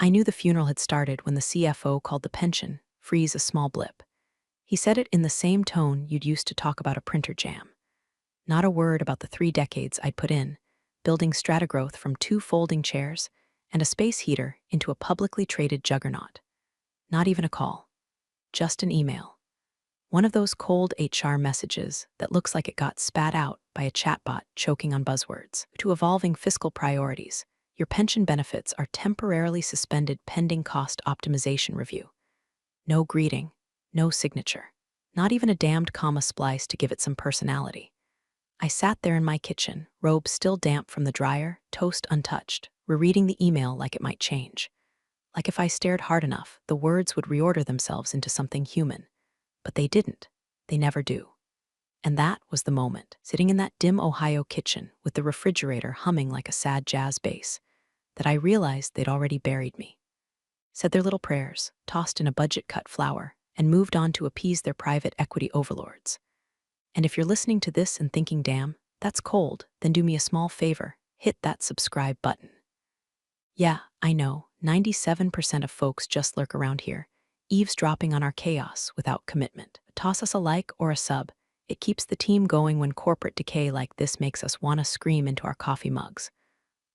I knew the funeral had started when the CFO called the pension freeze a small blip. He said it in the same tone you'd used to talk about a printer jam. Not a word about the 3 decades I'd put in, building stratagrowth from 2 folding chairs and a space heater into a publicly traded juggernaut. Not even a call. Just an email. One of those cold HR messages that looks like it got spat out by a chatbot choking on buzzwords. To evolving fiscal priorities, your pension benefits are temporarily suspended pending cost optimization review. No greeting, no signature, not even a damned comma splice to give it some personality. I sat there in my kitchen, robe still damp from the dryer, toast untouched, rereading the email like it might change. Like if I stared hard enough, the words would reorder themselves into something human. But they didn't. They never do. And that was the moment, sitting in that dim Ohio kitchen with the refrigerator humming like a sad jazz bass, that I realized they'd already buried me. Said their little prayers, tossed in a budget-cut flour, and moved on to appease their private equity overlords. And if you're listening to this and thinking, damn, that's cold, then do me a small favor, hit that subscribe button. Yeah, I know, 97% of folks just lurk around here, eavesdropping on our chaos without commitment. Toss us a like or a sub. It keeps the team going when corporate decay like this makes us want to scream into our coffee mugs.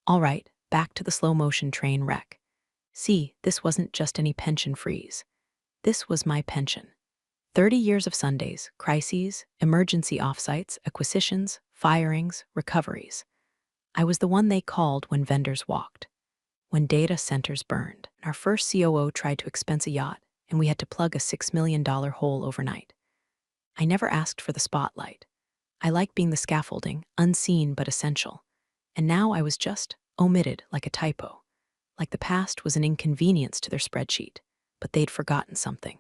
All right, back to the slow-motion train wreck. See, this wasn't just any pension freeze. This was my pension. 30 years of Sundays, crises, emergency offsites, acquisitions, firings, recoveries. I was the one they called when vendors walked. When data centers burned, our first COO tried to expense a yacht, and we had to plug a $6 million hole overnight. I never asked for the spotlight. I liked being the scaffolding, unseen but essential. And now I was just omitted like a typo. Like the past was an inconvenience to their spreadsheet, but they'd forgotten something.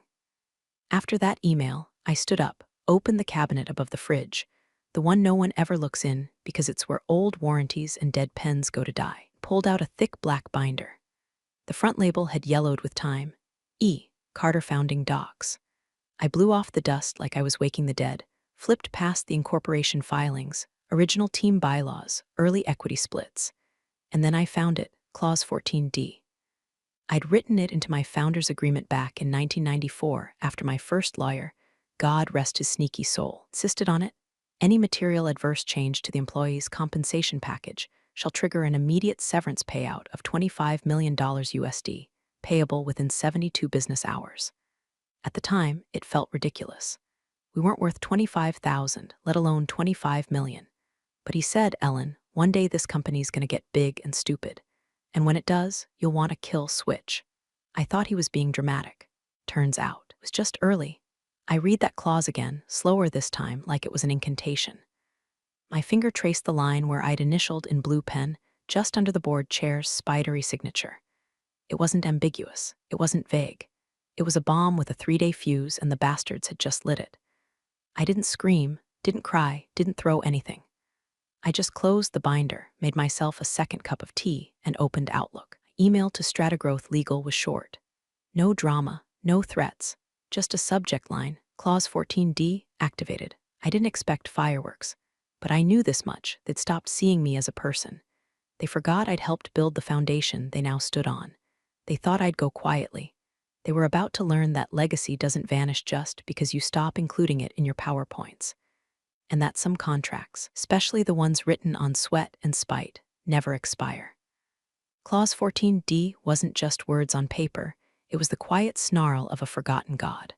After that email, I stood up, opened the cabinet above the fridge, the one no one ever looks in because it's where old warranties and dead pens go to die, pulled out a thick black binder. The front label had yellowed with time. E. Carter Founding Docs. I blew off the dust like I was waking the dead, flipped past the incorporation filings, original team bylaws, early equity splits. And then I found it, Clause 14D. I'd written it into my founder's agreement back in 1994 after my first lawyer, God rest his sneaky soul, insisted on it. Any material adverse change to the employee's compensation package shall trigger an immediate severance payout of $25 million USD, payable within 72 business hours. At the time, it felt ridiculous. We weren't worth $25,000, let alone $25 million. But he said, Ellen, one day this company's gonna get big and stupid. And when it does, you'll want a kill switch. I thought he was being dramatic. Turns out, it was just early. I read that clause again, slower this time, like it was an incantation. My finger traced the line where I'd initialed in blue pen, just under the board chair's spidery signature. It wasn't ambiguous. It wasn't vague. It was a bomb with a 3-day fuse, and the bastards had just lit it. I didn't scream, didn't cry, didn't throw anything. I just closed the binder, made myself a second cup of tea, and opened Outlook. Email to Stratagrowth Legal was short. No drama, no threats, just a subject line, Clause 14D, activated. I didn't expect fireworks, but I knew this much: they'd stopped seeing me as a person. They forgot I'd helped build the foundation they now stood on. They thought I'd go quietly. They were about to learn that legacy doesn't vanish just because you stop including it in your PowerPoints. And that some contracts, especially the ones written on sweat and spite, never expire. Clause 14D wasn't just words on paper, it was the quiet snarl of a forgotten god.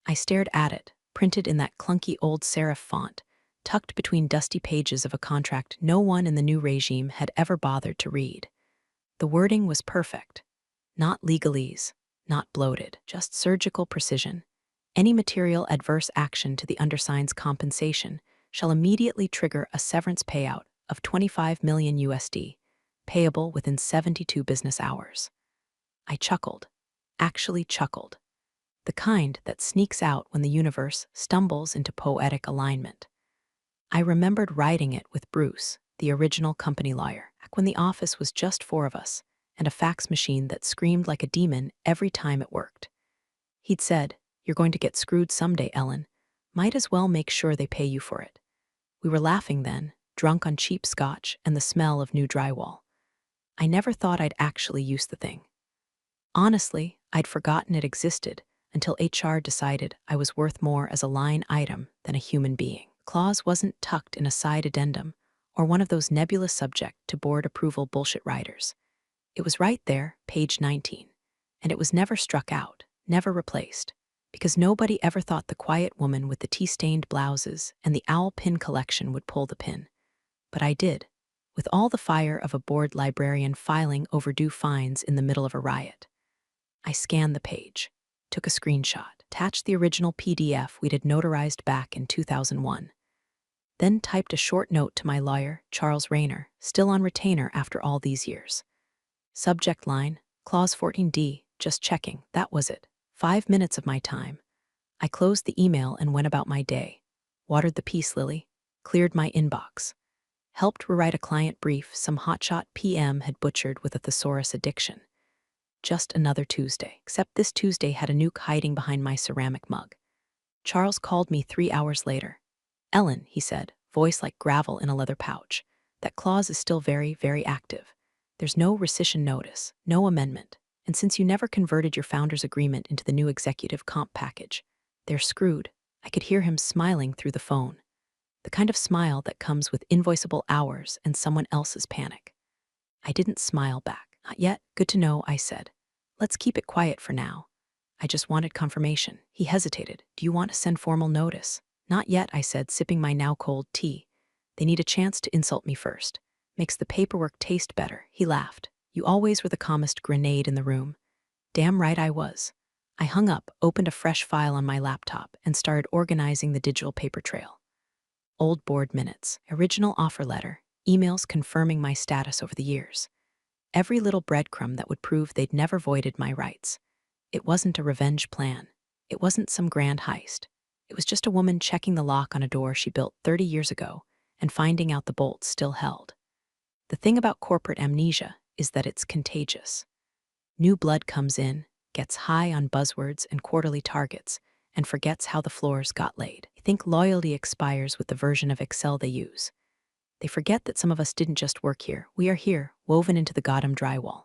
I stared at it, printed in that clunky old serif font, tucked between dusty pages of a contract no one in the new regime had ever bothered to read. The wording was perfect. Not legalese, not bloated, just surgical precision. Any material adverse action to the undersigned's compensation shall immediately trigger a severance payout of $25 million USD, payable within 72 business hours. I chuckled, actually chuckled. The kind that sneaks out when the universe stumbles into poetic alignment. I remembered writing it with Bruce, the original company lawyer, back when the office was just 4 of us, and a fax machine that screamed like a demon every time it worked. He'd said, "You're going to get screwed someday, Ellen. Might as well make sure they pay you for it." We were laughing then, drunk on cheap scotch and the smell of new drywall. I never thought I'd actually use the thing. Honestly, I'd forgotten it existed until HR decided I was worth more as a line item than a human being. Clause wasn't tucked in a side addendum or one of those nebulous subject to board approval bullshit writers. It was right there, page 19, and it was never struck out, never replaced, because nobody ever thought the quiet woman with the tea-stained blouses and the owl pin collection would pull the pin. But I did, with all the fire of a bored librarian filing overdue fines in the middle of a riot. I scanned the page, took a screenshot, attached the original PDF we'd had notarized back in 2001, then typed a short note to my lawyer, Charles Rayner, still on retainer after all these years. Subject line, Clause 14D, just checking, that was it. 5 minutes of my time. I closed the email and went about my day. Watered the peace lily, cleared my inbox. Helped rewrite a client brief some hotshot PM had butchered with a thesaurus addiction. Just another Tuesday, except this Tuesday had a nuke hiding behind my ceramic mug. Charles called me 3 hours later. "Ellen," he said, voice like gravel in a leather pouch, "that clause is still very, very active. There's no rescission notice, no amendment, and since you never converted your founder's agreement into the new executive comp package, they're screwed." I could hear him smiling through the phone, the kind of smile that comes with invoiceable hours and someone else's panic. I didn't smile back. "Not yet, good to know," I said. "Let's keep it quiet for now. I just wanted confirmation." He hesitated. "Do you want to send formal notice?" "Not yet," I said, sipping my now cold tea. "They need a chance to insult me first. Makes the paperwork taste better." He laughed. "You always were the calmest grenade in the room." Damn right I was. I hung up, opened a fresh file on my laptop, and started organizing the digital paper trail. Old board minutes, original offer letter, emails confirming my status over the years. Every little breadcrumb that would prove they'd never voided my rights. It wasn't a revenge plan. It wasn't some grand heist. It was just a woman checking the lock on a door she built 30 years ago and finding out the bolts still held. The thing about corporate amnesia is that it's contagious. New blood comes in, gets high on buzzwords and quarterly targets, and forgets how the floors got laid. They think loyalty expires with the version of Excel they use. They forget that some of us didn't just work here. We are here, woven into the goddamn drywall.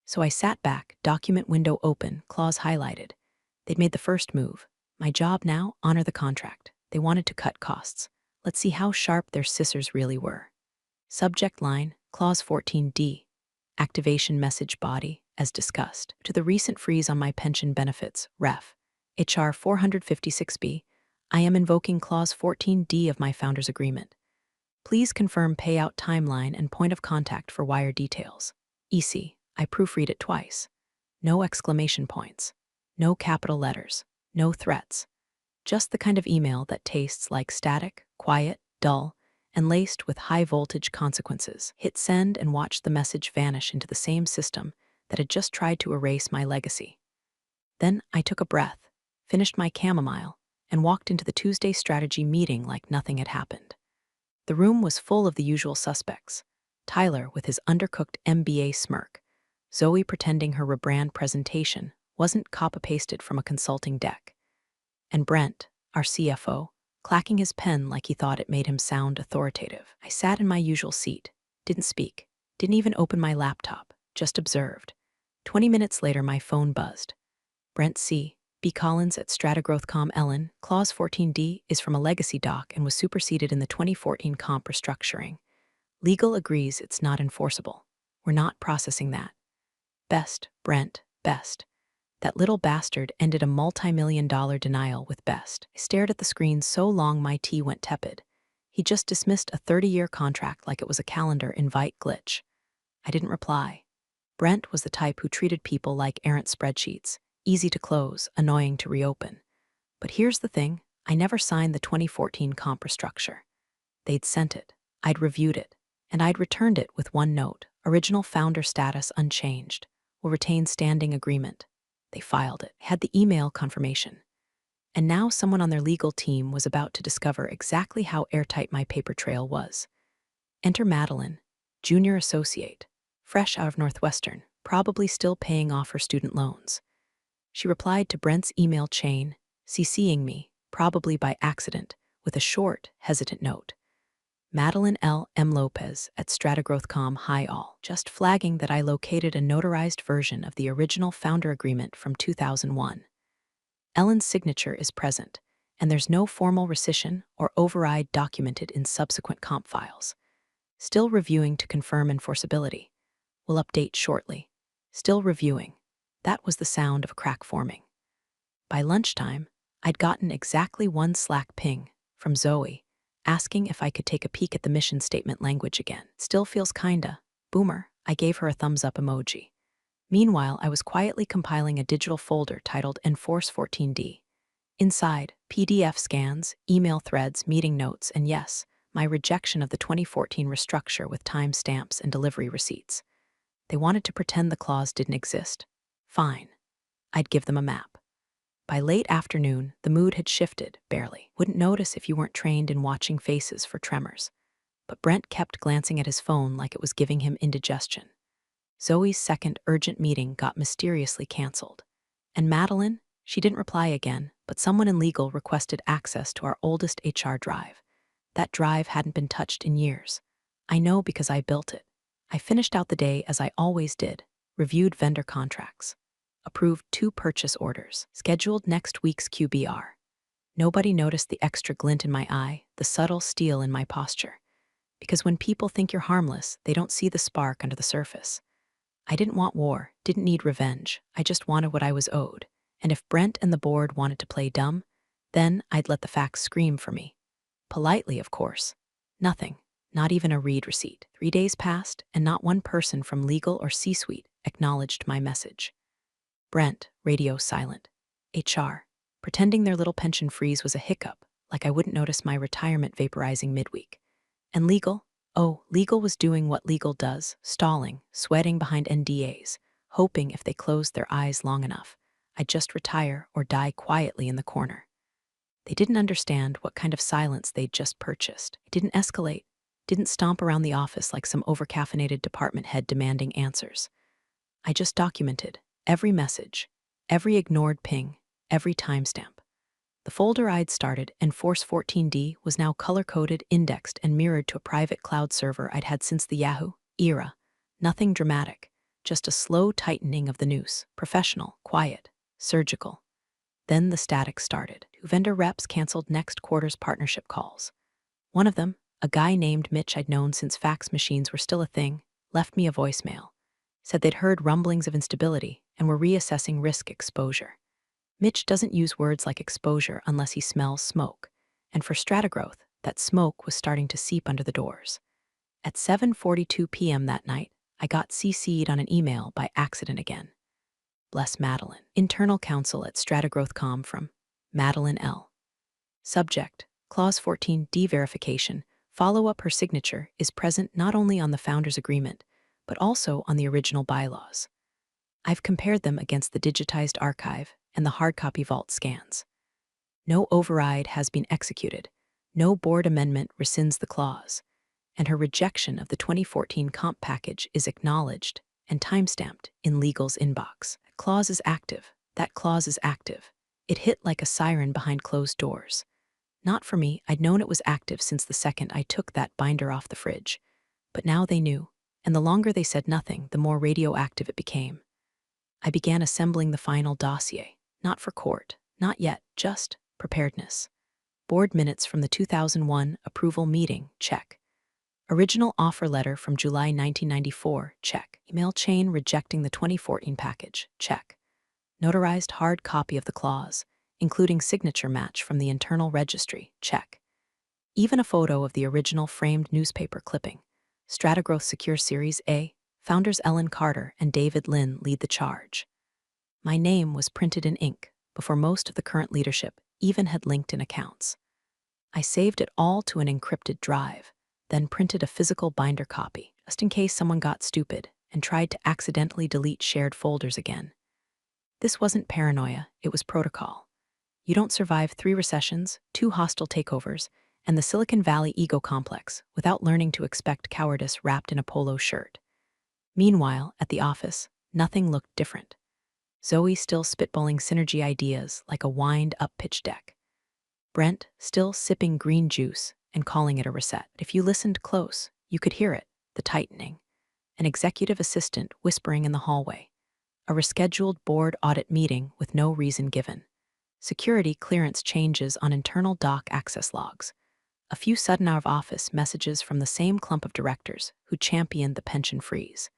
So I sat back, document window open, clause highlighted. They'd made the first move. My job now, honor the contract. They wanted to cut costs. Let's see how sharp their scissors really were. Subject line, clause 14D. Activation message body, as discussed. To the recent freeze on my pension benefits, ref. HR 456B, I am invoking clause 14D of my founder's agreement. Please confirm payout timeline and point of contact for wire details. EC, I proofread it twice. No exclamation points. No capital letters. No threats. Just the kind of email that tastes like static, quiet, dull, and laced with high-voltage consequences. Hit send and watch the message vanish into the same system that had just tried to erase my legacy. Then I took a breath, finished my chamomile, and walked into the Tuesday strategy meeting like nothing had happened. The room was full of the usual suspects. Tyler with his undercooked MBA smirk, Zoe pretending her rebrand presentation wasn't copy-pasted from a consulting deck, and Brent, our CFO, clacking his pen like he thought it made him sound authoritative. I sat in my usual seat, didn't speak, didn't even open my laptop, just observed. 20 minutes later, my phone buzzed. Brent C. B. Collins at Stratagrowth.com. Ellen, Clause 14D is from a legacy doc and was superseded in the 2014 comp restructuring. Legal agrees it's not enforceable. We're not processing that. Best, Brent, best. That little bastard ended a multi-million-dollar denial with best. I stared at the screen so long my tea went tepid. He just dismissed a 30-year contract like it was a calendar invite glitch. I didn't reply. Brent was the type who treated people like errant spreadsheets, easy to close, annoying to reopen. But here's the thing, I never signed the 2014 comp restructure. They'd sent it, I'd reviewed it, and I'd returned it with one note, original founder status unchanged, will retain standing agreement. They filed it, had the email confirmation. And now someone on their legal team was about to discover exactly how airtight my paper trail was. Enter Madeline, junior associate, fresh out of Northwestern, probably still paying off her student loans. She replied to Brent's email chain, CCing me, probably by accident, with a short, hesitant note. Madeline L. M. Lopez at Stratagrowth.com. Hi all. Just flagging that I located a notarized version of the original founder agreement from 2001. Ellen's signature is present, and there's no formal rescission or override documented in subsequent comp files. Still reviewing to confirm enforceability. Will update shortly. Still reviewing. That was the sound of a crack forming. By lunchtime, I'd gotten exactly one Slack ping from Zoe, asking if I could take a peek at the mission statement language again. Still feels kinda. Boomer, I gave her a thumbs up emoji. Meanwhile, I was quietly compiling a digital folder titled Enforce 14D. Inside, PDF scans, email threads, meeting notes, and yes, my rejection of the 2014 restructure with timestamps and delivery receipts. They wanted to pretend the clause didn't exist. Fine. I'd give them a map. By late afternoon, the mood had shifted, barely. Wouldn't notice if you weren't trained in watching faces for tremors. But Brent kept glancing at his phone like it was giving him indigestion. Zoe's second urgent meeting got mysteriously canceled. And Madeline? She didn't reply again, but someone in legal requested access to our oldest HR drive. That drive hadn't been touched in years. I know because I built it. I finished out the day as I always did, reviewed vendor contracts, approved 2 purchase orders, scheduled next week's QBR. Nobody noticed the extra glint in my eye, the subtle steel in my posture. Because when people think you're harmless, they don't see the spark under the surface. I didn't want war, didn't need revenge. I just wanted what I was owed. And if Brent and the board wanted to play dumb, then I'd let the facts scream for me. Politely, of course. Nothing, not even a read receipt. 3 days passed, and not one person from legal or C-suite acknowledged my message. Brent, radio silent. HR, pretending their little pension freeze was a hiccup, like I wouldn't notice my retirement vaporizing midweek. And legal? Oh, legal was doing what legal does, stalling, sweating behind NDAs, hoping if they closed their eyes long enough, I'd just retire or die quietly in the corner. They didn't understand what kind of silence they'd just purchased. It didn't escalate, didn't stomp around the office like some overcaffeinated department head demanding answers. I just documented every message, every ignored ping, every timestamp. The folder I'd started, Enforce 14D, was now color-coded, indexed, and mirrored to a private cloud server I'd had since the Yahoo era. Nothing dramatic, just a slow tightening of the noose, professional, quiet, surgical. Then the static started. 2 vendor reps canceled next quarter's partnership calls. One of them, a guy named Mitch I'd known since fax machines were still a thing, left me a voicemail. Said they'd heard rumblings of instability and were reassessing risk exposure. Mitch doesn't use words like exposure unless he smells smoke, and for Stratagrowth, that smoke was starting to seep under the doors. At 7:42 p.m. that night, I got CC'd on an email by accident again. Bless Madeline. Internal counsel at Stratagrowth.com from Madeline L. Subject, Clause 14D verification. Follow-up. Her signature is present not only on the founder's agreement, but also on the original bylaws. I've compared them against the digitized archive and the hard copy vault scans. No override has been executed, no board amendment rescinds the clause, and her rejection of the 2014 comp package is acknowledged and timestamped in legal's inbox. That clause is active. That clause is active. It hit like a siren behind closed doors. Not for me, I'd known it was active since the second I took that binder off the fridge. But now they knew, and the longer they said nothing, the more radioactive it became. I began assembling the final dossier. Not for court, not yet, just preparedness. Board minutes from the 2001 approval meeting, check. Original offer letter from July 1994, check. Email chain rejecting the 2014 package, check. Notarized hard copy of the clause, including signature match from the internal registry, check. Even a photo of the original framed newspaper clipping. Stratagrowth Secure Series A, founders Ellen Carter and David Lynn lead the charge. My name was printed in ink before most of the current leadership even had LinkedIn accounts. I saved it all to an encrypted drive, then printed a physical binder copy, just in case someone got stupid and tried to accidentally delete shared folders again. This wasn't paranoia, it was protocol. You don't survive 3 recessions, 2 hostile takeovers, and the Silicon Valley ego complex without learning to expect cowardice wrapped in a polo shirt. Meanwhile, at the office, nothing looked different. Zoe still spitballing synergy ideas like a wind-up pitch deck. Brent still sipping green juice and calling it a reset. If you listened close, you could hear it, the tightening, an executive assistant whispering in the hallway, a rescheduled board audit meeting with no reason given, security clearance changes on internal doc access logs, a few sudden out-of-office messages from the same clump of directors who championed the pension freeze.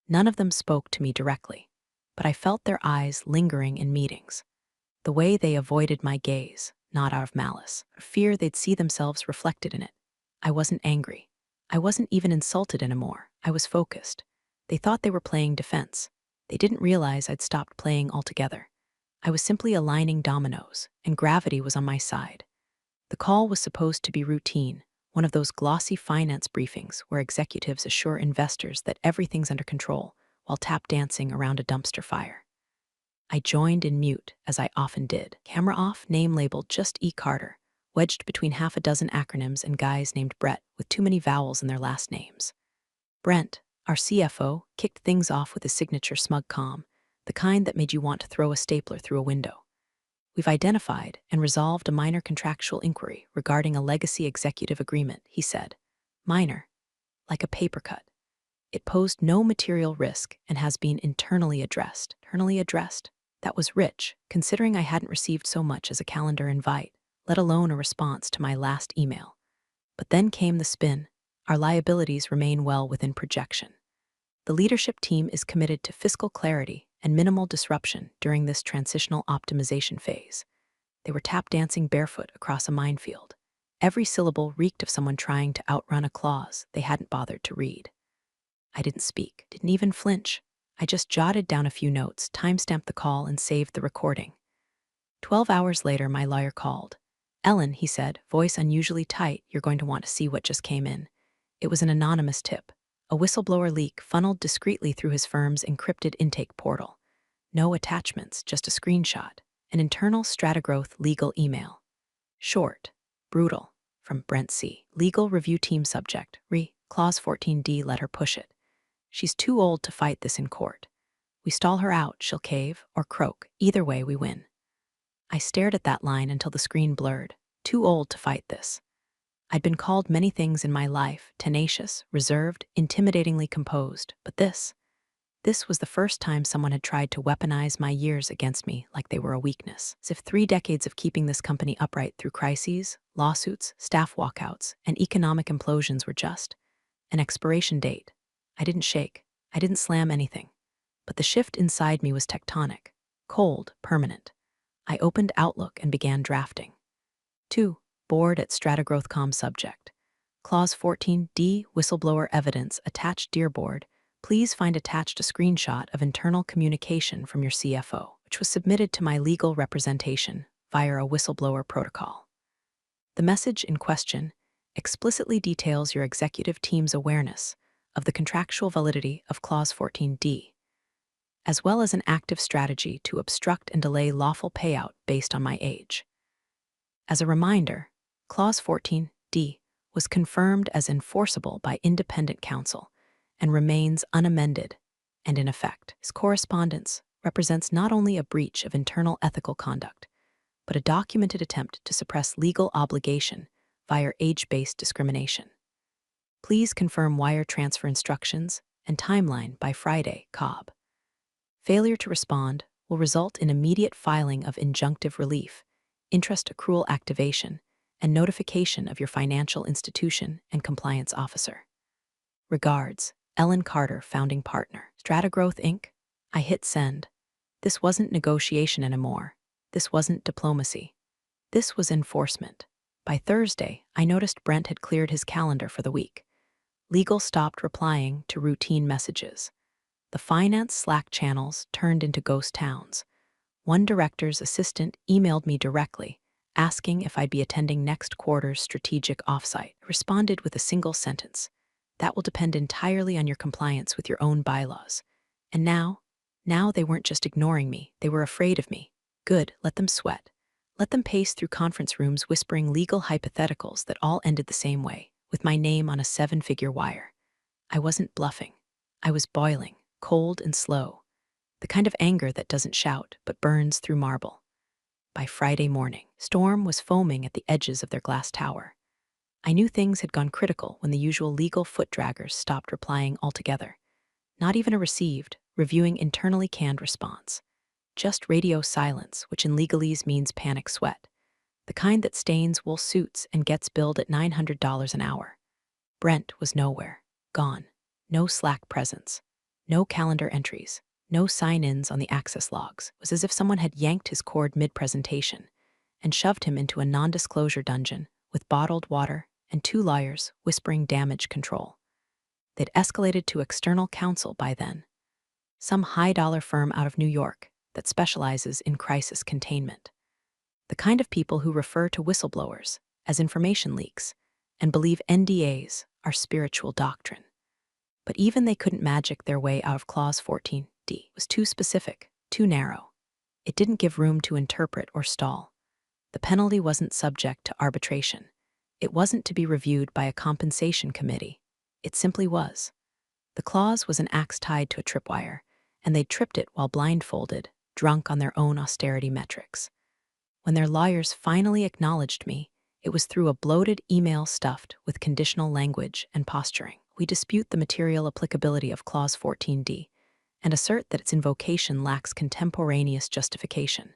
None of them spoke to me directly, but I felt their eyes lingering in meetings, the way they avoided my gaze, not out of malice, or fear they'd see themselves reflected in it. I wasn't angry. I wasn't even insulted anymore. I was focused. They thought they were playing defense. They didn't realize I'd stopped playing altogether. I was simply aligning dominoes, and gravity was on my side. The call was supposed to be routine, one of those glossy finance briefings where executives assure investors that everything's under control while tap dancing around a dumpster fire. I joined in mute, as I often did. Camera off, name labeled just E. Carter, wedged between half a dozen acronyms and guys named Brett with too many vowels in their last names. Brent, our CFO, kicked things off with his signature smug calm, the kind that made you want to throw a stapler through a window. We've identified and resolved a minor contractual inquiry regarding a legacy executive agreement, he said. Minor, like a paper cut. It posed no material risk and has been internally addressed. Internally addressed? That was rich, considering I hadn't received so much as a calendar invite, let alone a response to my last email. But then came the spin. Our liabilities remain well within projection. The leadership team is committed to fiscal clarity and minimal disruption during this transitional optimization phase. They were tap dancing barefoot across a minefield. Every syllable reeked of someone trying to outrun a clause they hadn't bothered to read. I didn't speak, didn't even flinch. I just jotted down a few notes, timestamped the call, and saved the recording. 12 hours later, my lawyer called. Ellen, he said, voice unusually tight, you're going to want to see what just came in. It was an anonymous tip. A whistleblower leak funneled discreetly through his firm's encrypted intake portal. No attachments, just a screenshot. An internal Stratagrowth legal email. Short, brutal, from Brent C. Legal review team subject, Clause 14D, let her push it. She's too old to fight this in court. We stall her out, she'll cave, or croak. Either way, we win. I stared at that line until the screen blurred. Too old to fight this. I'd been called many things in my life, tenacious, reserved, intimidatingly composed, but this was the first time someone had tried to weaponize my years against me like they were a weakness. As if 3 decades of keeping this company upright through crises, lawsuits, staff walkouts, and economic implosions were just an expiration date. I didn't shake. I didn't slam anything. But the shift inside me was tectonic, cold, permanent. I opened Outlook and began drafting. 2. Board at Stratagrowth.com subject. Clause 14D, whistleblower evidence attached. Dear Board, please find attached a screenshot of internal communication from your CFO, which was submitted to my legal representation via a whistleblower protocol. The message in question explicitly details your executive team's awareness of the contractual validity of Clause 14D, as well as an active strategy to obstruct and delay lawful payout based on my age. As a reminder, Clause 14D was confirmed as enforceable by independent counsel and remains unamended and in effect. His correspondence represents not only a breach of internal ethical conduct, but a documented attempt to suppress legal obligation via age-based discrimination. Please confirm wire transfer instructions and timeline by Friday, Cobb. Failure to respond will result in immediate filing of injunctive relief, interest accrual activation, and notification of your financial institution and compliance officer. Regards, Ellen Carter, founding partner, Stratagrowth Inc. I hit send. This wasn't negotiation anymore. This wasn't diplomacy. This was enforcement. By Thursday, I noticed Brent had cleared his calendar for the week. Legal stopped replying to routine messages. The finance Slack channels turned into ghost towns. One director's assistant emailed me directly, asking if I'd be attending next quarter's strategic offsite. I responded with a single sentence. That will depend entirely on your compliance with your own bylaws. And now they weren't just ignoring me, they were afraid of me. Good, let them sweat. Let them pace through conference rooms whispering legal hypotheticals that all ended the same way, with my name on a 7-figure wire. I wasn't bluffing. I was boiling, cold and slow. The kind of anger that doesn't shout, but burns through marble. By Friday morning, Storm was foaming at the edges of their glass tower. I knew things had gone critical when the usual legal foot-draggers stopped replying altogether. Not even a received, reviewing internally canned response. Just radio silence, which in legalese means panic sweat. The kind that stains wool suits and gets billed at $900 an hour. Brent was nowhere. Gone. No Slack presence. No calendar entries. No sign-ins on the access logs. It was as if someone had yanked his cord mid-presentation and shoved him into a non-disclosure dungeon with bottled water and 2 lawyers whispering damage control. They'd escalated to external counsel by then. Some high-dollar firm out of New York that specializes in crisis containment. The kind of people who refer to whistleblowers as information leaks and believe NDAs are spiritual doctrine. But even they couldn't magic their way out of Clause 14D. It was too specific, too narrow. It didn't give room to interpret or stall. The penalty wasn't subject to arbitration. It wasn't to be reviewed by a compensation committee. It simply was. The clause was an axe tied to a tripwire, and they'd tripped it while blindfolded, drunk on their own austerity metrics. When their lawyers finally acknowledged me, it was through a bloated email stuffed with conditional language and posturing. We dispute the material applicability of Clause 14D and assert that its invocation lacks contemporaneous justification.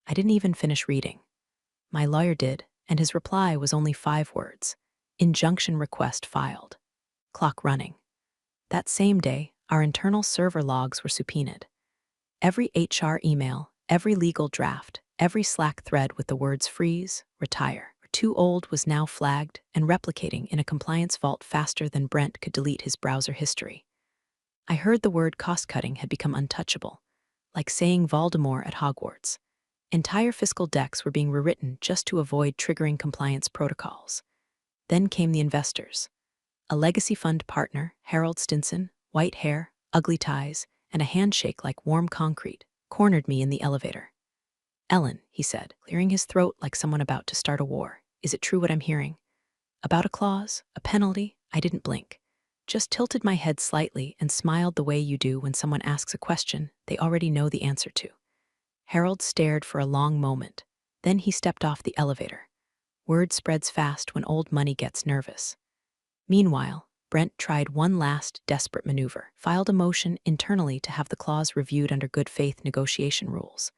I didn't even finish reading. My lawyer did, and his reply was only 5 words. Injunction request filed. Clock running. That same day, our internal server logs were subpoenaed. Every HR email, every legal draft, every Slack thread with the words freeze, retire, or too old was now flagged and replicating in a compliance vault faster than Brent could delete his browser history. I heard the word cost-cutting had become untouchable, like saying Voldemort at Hogwarts. Entire fiscal decks were being rewritten just to avoid triggering compliance protocols. Then came the investors. A legacy fund partner, Harold Stinson, white hair, ugly ties, and a handshake like warm concrete, cornered me in the elevator. "Ellen," he said, clearing his throat like someone about to start a war, "is it true what I'm hearing? About a clause, a penalty?" I didn't blink. Just tilted my head slightly and smiled the way you do when someone asks a question they already know the answer to. Harold stared for a long moment. Then he stepped off the elevator. Word spreads fast when old money gets nervous. Meanwhile, Brent tried one last desperate maneuver, filed a motion internally to have the clause reviewed under good faith negotiation rules.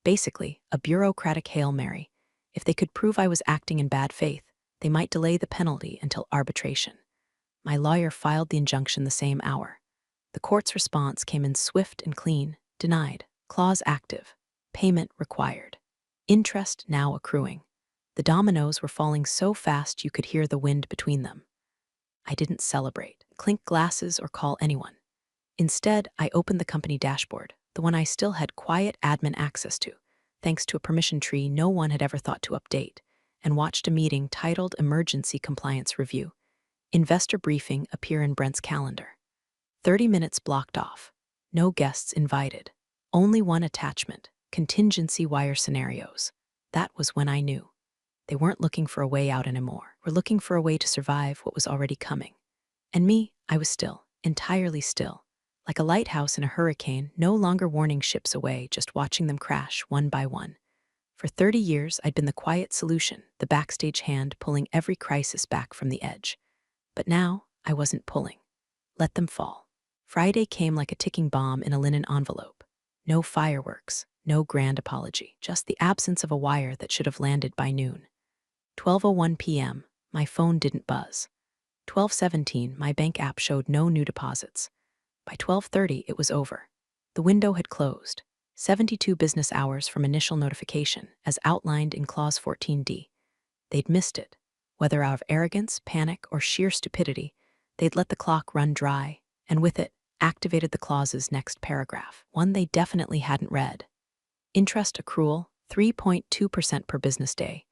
Basically, a bureaucratic Hail Mary. If they could prove I was acting in bad faith, they might delay the penalty until arbitration. My lawyer filed the injunction the same hour. The court's response came in swift and clean. Denied. Clause active. Payment required. Interest now accruing. The dominoes were falling so fast you could hear the wind between them. I didn't celebrate, clink glasses, or call anyone. Instead, I opened the company dashboard, the one I still had quiet admin access to, thanks to a permission tree no one had ever thought to update, and watched a meeting titled Emergency Compliance Review. Investor briefing appear in Brent's calendar. 30 minutes blocked off. No guests invited. Only one attachment, contingency wire scenarios. That was when I knew. They weren't looking for a way out anymore. Were looking for a way to survive what was already coming. And me, I was still, entirely still. Like a lighthouse in a hurricane, no longer warning ships away, just watching them crash one by one. For 30 years, I'd been the quiet solution, the backstage hand pulling every crisis back from the edge. But now, I wasn't pulling. Let them fall. Friday came like a ticking bomb in a linen envelope. No fireworks, no grand apology, just the absence of a wire that should have landed by noon. 12:01 p.m., my phone didn't buzz. 12:17, my bank app showed no new deposits. By 12:30, it was over. The window had closed. 72 business hours from initial notification, as outlined in Clause 14D. They'd missed it. Whether out of arrogance, panic, or sheer stupidity, they'd let the clock run dry, and with it, activated the clause's next paragraph, one they definitely hadn't read. Interest accrual, 3.2% per business day.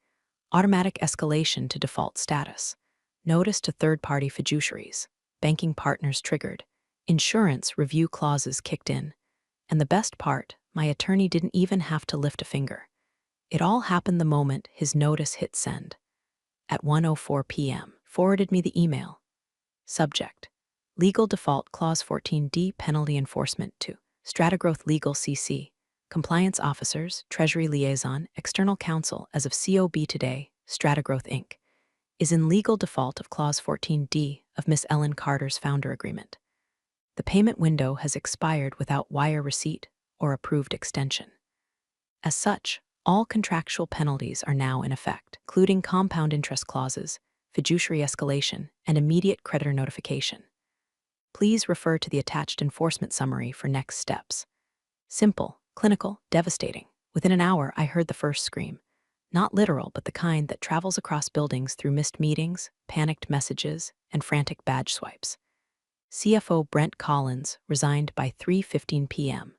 Automatic escalation to default status. Notice to third-party fiduciaries. Banking partners triggered. Insurance review clauses kicked in. And the best part, my attorney didn't even have to lift a finger. It all happened the moment his notice hit send. At 1:04 p.m., forwarded me the email. Subject: Legal Default Clause 14D Penalty Enforcement to Stratagrowth Legal CC. Compliance Officers, Treasury Liaison, External Counsel as of COB today, Stratagrowth Inc. is in legal default of Clause 14D of Miss Ellen Carter's founder agreement. The payment window has expired without wire receipt or approved extension. As such, all contractual penalties are now in effect, including compound interest clauses, fiduciary escalation, and immediate creditor notification. Please refer to the attached enforcement summary for next steps. Simple, clinical, devastating. Within an hour, I heard the first scream. Not literal, but the kind that travels across buildings through missed meetings, panicked messages, and frantic badge swipes. CFO Brent Collins resigned by 3:15 p.m.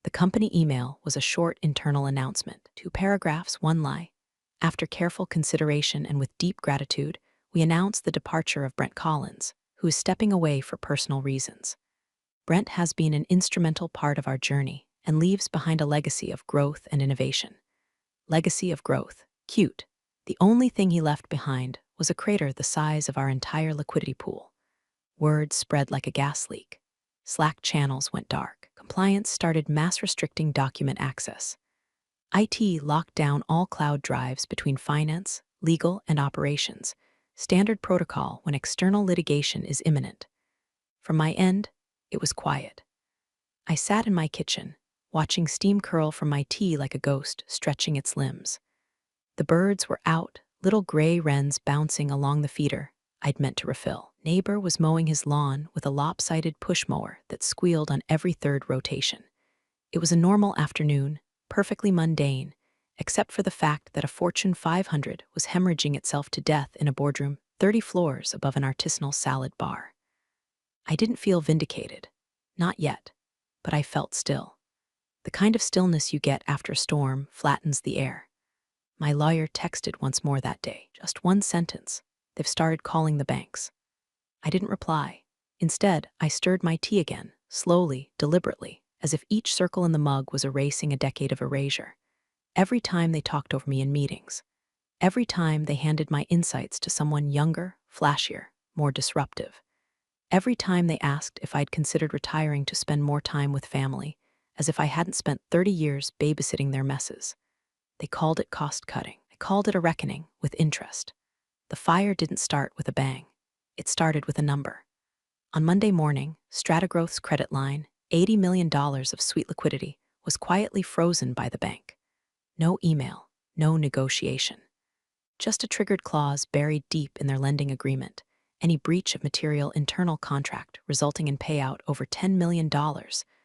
The company email was a short internal announcement, 2 paragraphs, 1 lie. After careful consideration and with deep gratitude, we announced the departure of Brent Collins, who is stepping away for personal reasons. Brent has been an instrumental part of our journey and leaves behind a legacy of growth and innovation. Legacy of growth. Cute. The only thing he left behind was a crater the size of our entire liquidity pool. Word spread like a gas leak. Slack channels went dark. Compliance started mass restricting document access. IT locked down all cloud drives between finance, legal, and operations, standard protocol when external litigation is imminent. From my end, it was quiet. I sat in my kitchen, watching steam curl from my tea like a ghost stretching its limbs. The birds were out, little gray wrens bouncing along the feeder I'd meant to refill. Neighbor was mowing his lawn with a lopsided push mower that squealed on every third rotation. It was a normal afternoon, perfectly mundane, except for the fact that a Fortune 500 was hemorrhaging itself to death in a boardroom 30 floors above an artisanal salad bar. I didn't feel vindicated. Not yet. But I felt still. The kind of stillness you get after a storm flattens the air. My lawyer texted once more that day, just one sentence. They've started calling the banks. I didn't reply. Instead, I stirred my tea again, slowly, deliberately, as if each circle in the mug was erasing a decade of erasure. Every time they talked over me in meetings. Every time they handed my insights to someone younger, flashier, more disruptive. Every time they asked if I'd considered retiring to spend more time with family, as if I hadn't spent 30 years babysitting their messes. They called it cost-cutting. I called it a reckoning with interest. The fire didn't start with a bang. It started with a number. On Monday morning, Stratagrowth's credit line, $80 million of sweet liquidity, was quietly frozen by the bank. No email, no negotiation. Just a triggered clause buried deep in their lending agreement. Any breach of material internal contract resulting in payout over $10 million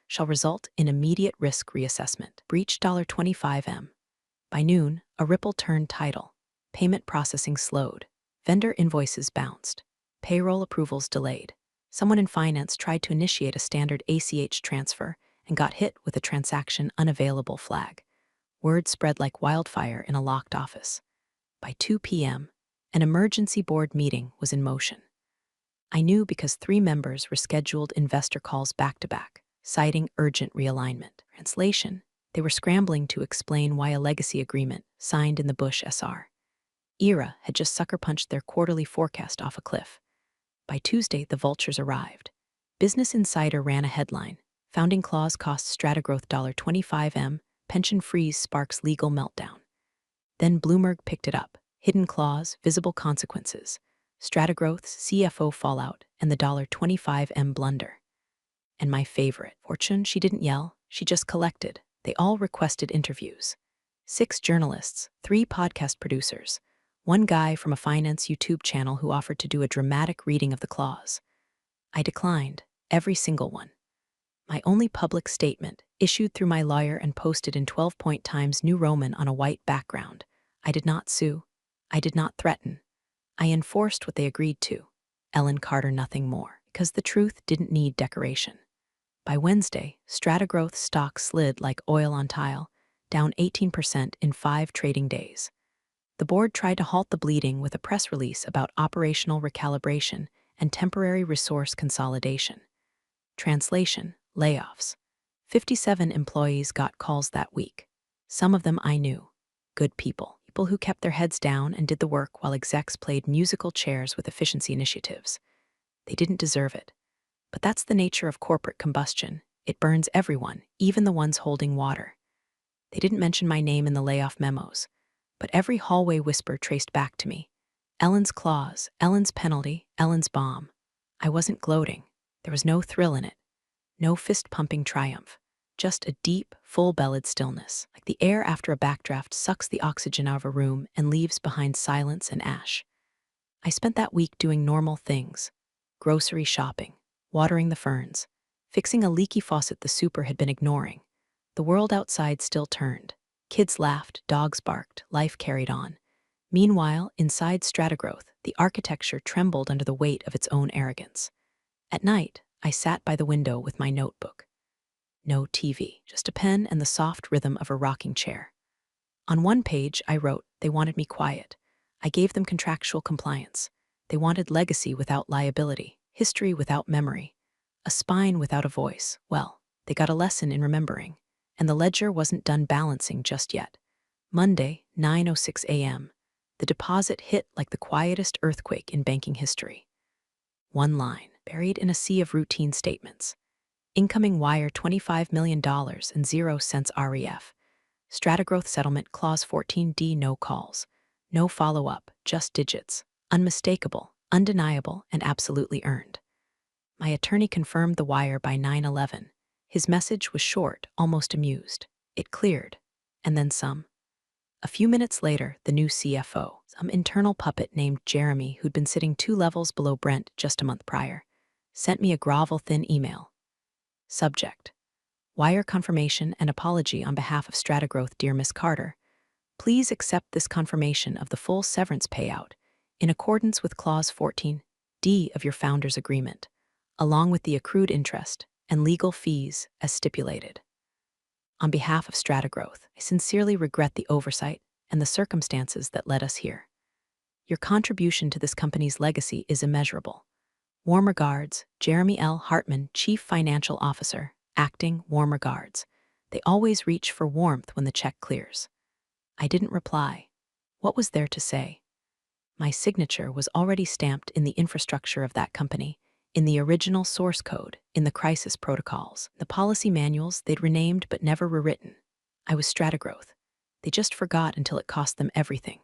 shall result in immediate risk reassessment. Breach $25M. By noon, a ripple turned tidal. Payment processing slowed. Vendor invoices bounced. Payroll approvals delayed. Someone in finance tried to initiate a standard ACH transfer and got hit with a transaction unavailable flag. Word spread like wildfire in a locked office. By 2 p.m., an emergency board meeting was in motion. I knew because 3 members were scheduled investor calls back-to-back, citing urgent realignment. Translation, they were scrambling to explain why a legacy agreement, signed in the Bush SR. era, had just sucker-punched their quarterly forecast off a cliff. By Tuesday, the vultures arrived. Business Insider ran a headline, Founding Clause costs Stratagrowth $25M, pension freeze sparks legal meltdown. Then Bloomberg picked it up, hidden clause, visible consequences, Stratagrowth's CFO fallout, and the $25M blunder. And my favorite, Fortune, she didn't yell, she just collected. They all requested interviews. 6 journalists, 3 podcast producers, 1 guy from a finance YouTube channel who offered to do a dramatic reading of the clause. I declined, every single one. My only public statement, issued through my lawyer and posted in 12-point Times New Roman on a white background. I did not sue. I did not threaten. I enforced what they agreed to. Ellen Carter nothing more, because the truth didn't need decoration. By Wednesday, Stratagrowth stock slid like oil on tile, down 18% in 5 trading days. The board tried to halt the bleeding with a press release about operational recalibration and temporary resource consolidation. Translation, layoffs. 57 employees got calls that week. Some of them I knew. Good people who kept their heads down and did the work while execs played musical chairs with efficiency initiatives. They didn't deserve it. But that's the nature of corporate combustion. It burns everyone, even the ones holding water. They didn't mention my name in the layoff memos, but every hallway whisper traced back to me. Ellen's clause, Ellen's penalty, Ellen's bomb. I wasn't gloating. There was no thrill in it, no fist-pumping triumph. Just a deep, full-bellied stillness, like the air after a backdraft sucks the oxygen out of a room and leaves behind silence and ash. I spent that week doing normal things: grocery shopping, watering the ferns, fixing a leaky faucet the super had been ignoring. The world outside still turned. Kids laughed, dogs barked, life carried on. Meanwhile, inside Stratagrowth, the architecture trembled under the weight of its own arrogance. At night, I sat by the window with my notebook. No TV, just a pen and the soft rhythm of a rocking chair. On one page, I wrote, they wanted me quiet. I gave them contractual compliance. They wanted legacy without liability, history without memory, a spine without a voice. Well, they got a lesson in remembering, and the ledger wasn't done balancing just yet. Monday, 9:06 a.m. The deposit hit like the quietest earthquake in banking history. One line, buried in a sea of routine statements. Incoming wire $25 million and 0 cents REF. Stratagrowth settlement clause 14D, no calls. No follow-up, just digits. Unmistakable, undeniable, and absolutely earned. My attorney confirmed the wire by 9:11. His message was short, almost amused. It cleared. And then some. A few minutes later, the new CFO, some internal puppet named Jeremy who'd been sitting 2 levels below Brent just a month prior, sent me a grovel-thin email. Subject: wire confirmation and apology on behalf of Stratagrowth, dear Miss Carter. Please accept this confirmation of the full severance payout in accordance with Clause 14D of your founder's agreement, along with the accrued interest and legal fees as stipulated. On behalf of Stratagrowth, I sincerely regret the oversight and the circumstances that led us here. Your contribution to this company's legacy is immeasurable. Warm regards, Jeremy L. Hartman, Chief Financial Officer, acting warm regards. They always reach for warmth when the check clears. I didn't reply. What was there to say? My signature was already stamped in the infrastructure of that company, in the original source code, in the crisis protocols, the policy manuals they'd renamed but never rewritten. I was Stratagrowth. They just forgot until it cost them everything.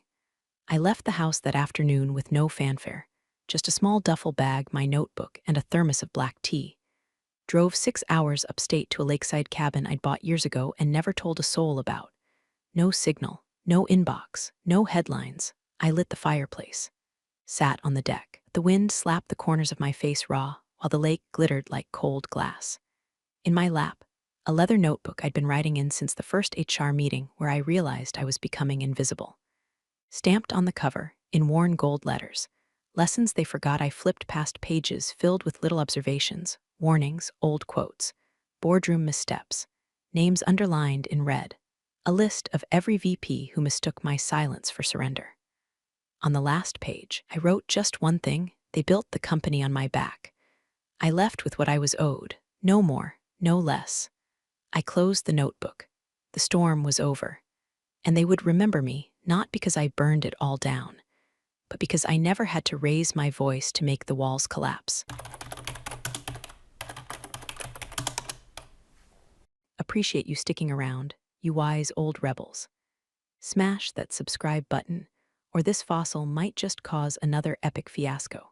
I left the house that afternoon with no fanfare, just a small duffel bag, my notebook, and a thermos of black tea. Drove 6 hours upstate to a lakeside cabin I'd bought years ago and never told a soul about. No signal, no inbox, no headlines. I lit the fireplace. Sat on the deck. The wind slapped the corners of my face raw, while the lake glittered like cold glass. In my lap, a leather notebook I'd been writing in since the first HR meeting where I realized I was becoming invisible. Stamped on the cover, in worn gold letters, lessons they forgot. I flipped past pages filled with little observations, warnings, old quotes, boardroom missteps, names underlined in red, a list of every VP who mistook my silence for surrender. On the last page, I wrote just one thing: they built the company on my back. I left with what I was owed, no more, no less. I closed the notebook. The storm was over. And they would remember me, not because I burned it all down, but because I never had to raise my voice to make the walls collapse. Appreciate you sticking around, you wise old rebels. Smash that subscribe button, or this fossil might just cause another epic fiasco.